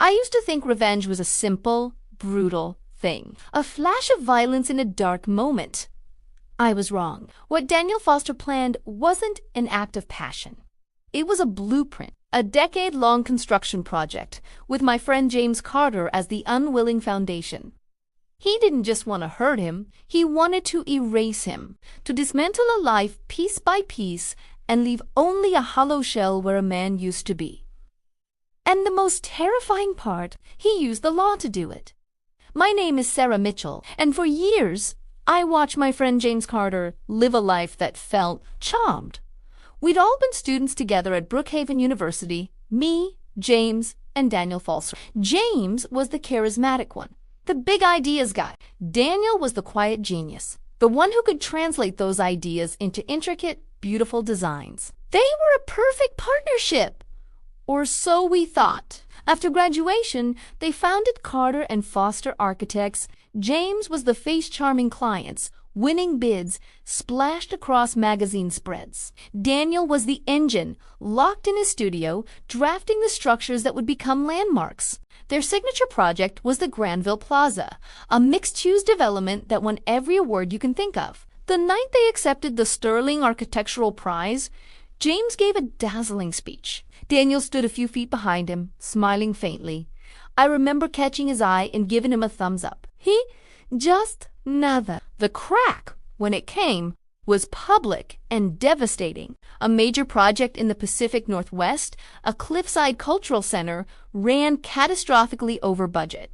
I used to think revenge was a simple, brutal thing, a flash of violence in a dark moment. I was wrong. What Daniel Foster planned wasn't an act of passion. It was a blueprint, a decade-long construction project, with my friend James Carter as the unwilling foundation. He didn't just want to hurt him, he wanted to erase him, to dismantle a life piece by piece and leave only a hollow shell where a man used to be. And the most terrifying part, he used the law to do it. My name is Sarah Mitchell, and for years, I watched my friend James Carter live a life that felt charmed. We'd all been students together at Brookhaven University, me, James, and Daniel Foster. James was the charismatic one, the big ideas guy. Daniel was the quiet genius, the one who could translate those ideas into intricate, beautiful designs. They were a perfect partnership, or so we thought. After graduation, they founded Carter and Foster Architects. James was the face-charming clients, winning bids splashed across magazine spreads. Daniel was the engine, locked in his studio, drafting the structures that would become landmarks. Their signature project was the Granville Plaza, a mixed-use development that won every award you can think of. The night they accepted the Sterling Architectural Prize, James gave a dazzling speech. Daniel stood a few feet behind him, smiling faintly. I remember catching his eye and giving him a thumbs up. He just nada. The crack, when it came, was public and devastating. A major project in the Pacific Northwest, a cliffside cultural center, ran catastrophically over budget.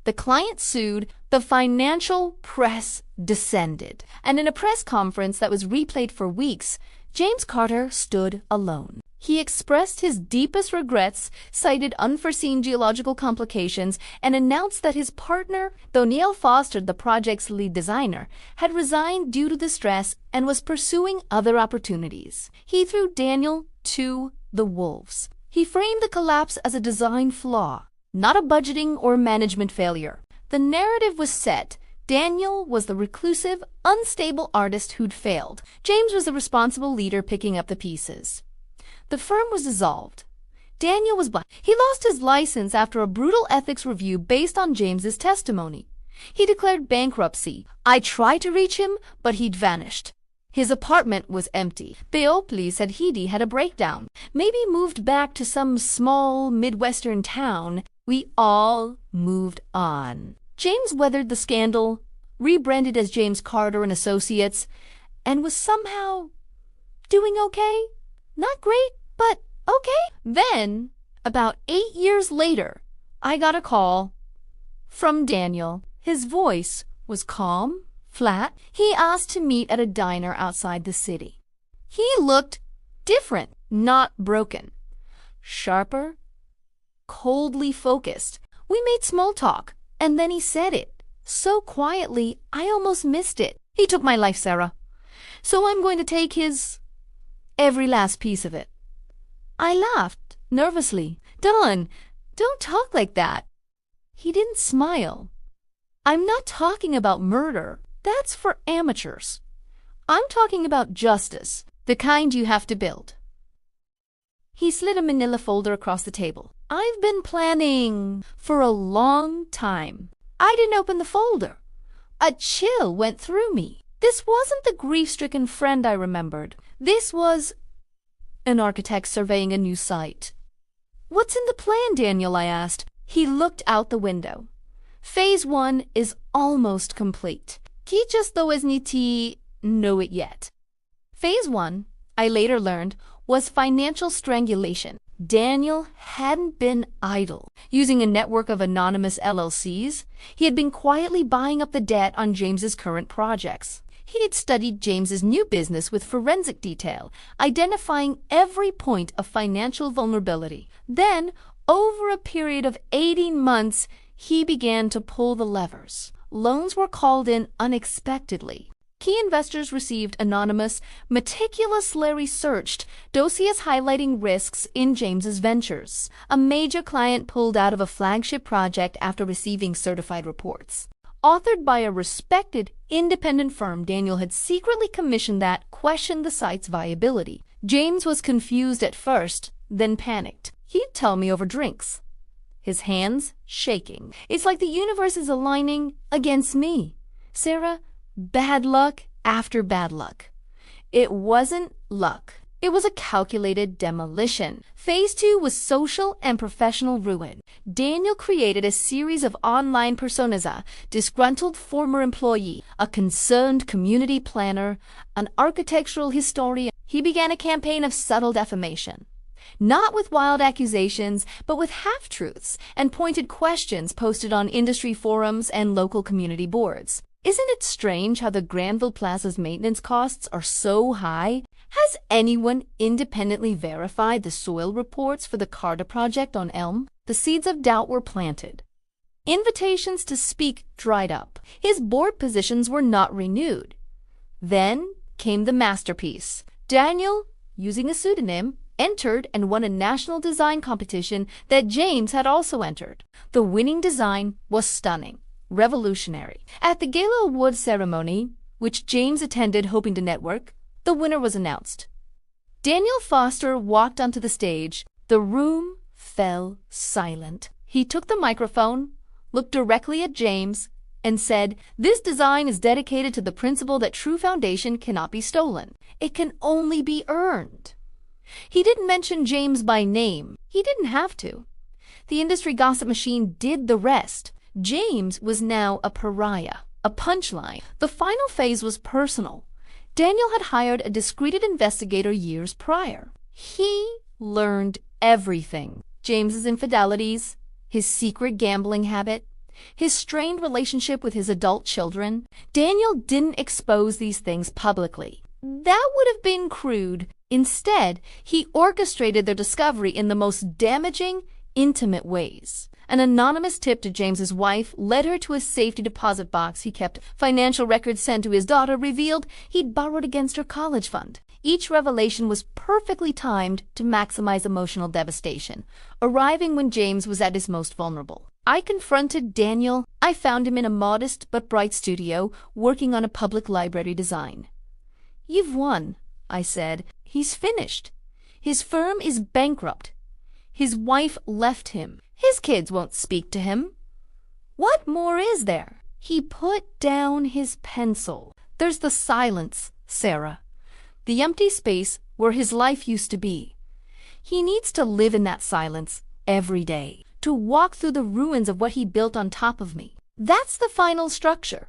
The client sued, the financial press descended, and in a press conference that was replayed for weeks, James Carter stood alone. He expressed his deepest regrets, cited unforeseen geological complications, and announced that his partner, though Neil Foster, the project's lead designer, had resigned due to the stress and was pursuing other opportunities. He threw Daniel to the wolves. He framed the collapse as a design flaw, not a budgeting or management failure. The narrative was set. Daniel was the reclusive, unstable artist who'd failed. James was the responsible leader picking up the pieces. The firm was dissolved. Daniel was black. He lost his license after a brutal ethics review based on James's testimony. He declared bankruptcy. I tried to reach him, but he'd vanished. His apartment was empty. Beopli said he'd had a breakdown, maybe moved back to some small Midwestern town. We all moved on. James weathered the scandal, rebranded as James Carter and Associates, and was somehow doing okay. Not great, but okay. Then, about 8 years later, I got a call from Daniel. His voice was calm, flat. He asked to meet at a diner outside the city. He looked different, not broken. Sharper, coldly focused. We made small talk, and then he said it, so quietly I almost missed it. He took my life, Sarah. So I'm going to take every last piece of it. I laughed, nervously. Don, don't talk like that. He didn't smile. I'm not talking about murder. That's for amateurs. I'm talking about justice, the kind you have to build. He slid a manila folder across the table. I've been planning for a long time. I didn't open the folder. A chill went through me. This wasn't the grief-stricken friend I remembered. This was an architect surveying a new site. What's in the plan, Daniel? I asked. He looked out the window. Phase 1 is almost complete. He just isn't know it yet. Phase 1, I later learned, was financial strangulation. Daniel hadn't been idle. Using a network of anonymous LLCs, he had been quietly buying up the debt on James's current projects. He had studied James's new business with forensic detail, identifying every point of financial vulnerability. Then, over a period of 18 months, he began to pull the levers. Loans were called in unexpectedly. Key investors received anonymous, meticulously researched dossiers highlighting risks in James's ventures. A major client pulled out of a flagship project after receiving certified reports. Authored by a respected, independent firm, Daniel had secretly commissioned that questioned the site's viability. James was confused at first, then panicked. He'd tell me over drinks. his hands shaking. It's like the universe is aligning against me. Sarah, bad luck after bad luck. It wasn't luck. It was a calculated demolition. Phase 2 was social and professional ruin. Daniel created a series of online personas: a disgruntled former employee, a concerned community planner, an architectural historian. He began a campaign of subtle defamation. Not with wild accusations, but with half-truths and pointed questions posted on industry forums and local community boards. Isn't it strange how the Granville Plaza's maintenance costs are so high? Has anyone independently verified the soil reports for the Carter project on Elm? The seeds of doubt were planted. Invitations to speak dried up. His board positions were not renewed. Then came the masterpiece. Daniel, using a pseudonym, entered and won a national design competition that James had also entered. The winning design was stunning, revolutionary. At the Gala Awards ceremony, which James attended hoping to network, the winner was announced. Daniel Foster walked onto the stage. The room fell silent. He took the microphone, looked directly at James, and said, "This design is dedicated to the principle that true foundation cannot be stolen. It can only be earned." He didn't mention James by name. He didn't have to. The industry gossip machine did the rest. James was now a pariah, a punchline. The final phase was personal. Daniel had hired a discreet investigator years prior. He learned everything. James's infidelities, his secret gambling habit, his strained relationship with his adult children. Daniel didn't expose these things publicly. That would have been crude. Instead, he orchestrated their discovery in the most damaging, intimate ways. An anonymous tip to James's wife led her to a safety deposit box he kept. Financial records sent to his daughter revealed he'd borrowed against her college fund. Each revelation was perfectly timed to maximize emotional devastation, arriving when James was at his most vulnerable. I confronted Daniel. I found him in a modest but bright studio, working on a public library design. "You've won," I said. "He's finished. His firm is bankrupt. His wife left him. His kids won't speak to him. What more is there?" He put down his pencil. "There's the silence, Sarah. The empty space where his life used to be. He needs to live in that silence every day, to walk through the ruins of what he built on top of me. That's the final structure.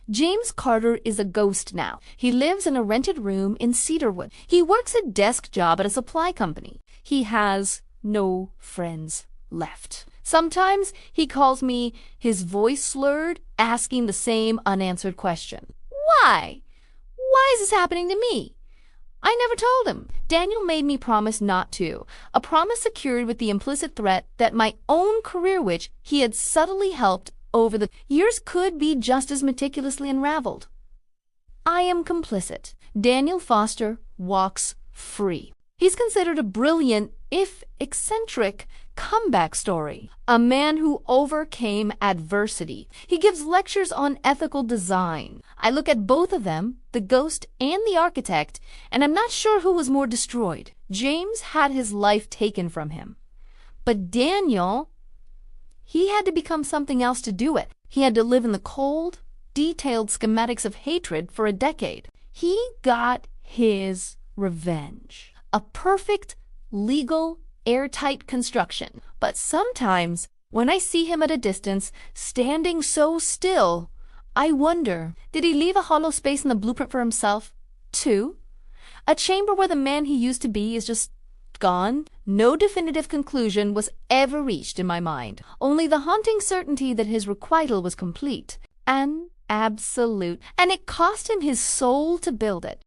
James Carter is a ghost now. He lives in a rented room in Cedarwood. He works a desk job at a supply company. He has no friends left. Sometimes he calls me, his voice slurred, asking the same unanswered question. Why? Why is this happening to me? I never told him. Daniel made me promise not to, a promise secured with the implicit threat that my own career, which he had subtly helped over the years, could be just as meticulously unraveled. I am complicit. Daniel Foster walks free. He's considered a brilliant, if eccentric, comeback story. A man who overcame adversity. He gives lectures on ethical design. I look at both of them, the ghost and the architect, and I'm not sure who was more destroyed. James had his life taken from him. But Daniel, he had to become something else to do it. He had to live in the cold, detailed schematics of hatred for a decade. He got his revenge. A perfect, legal, airtight construction. But sometimes, when I see him at a distance, standing so still, I wonder, did he leave a hollow space in the blueprint for himself, too? A chamber where the man he used to be is just gone? No definitive conclusion was ever reached in my mind. Only the haunting certainty that his requital was complete and absolute, and it cost him his soul to build it.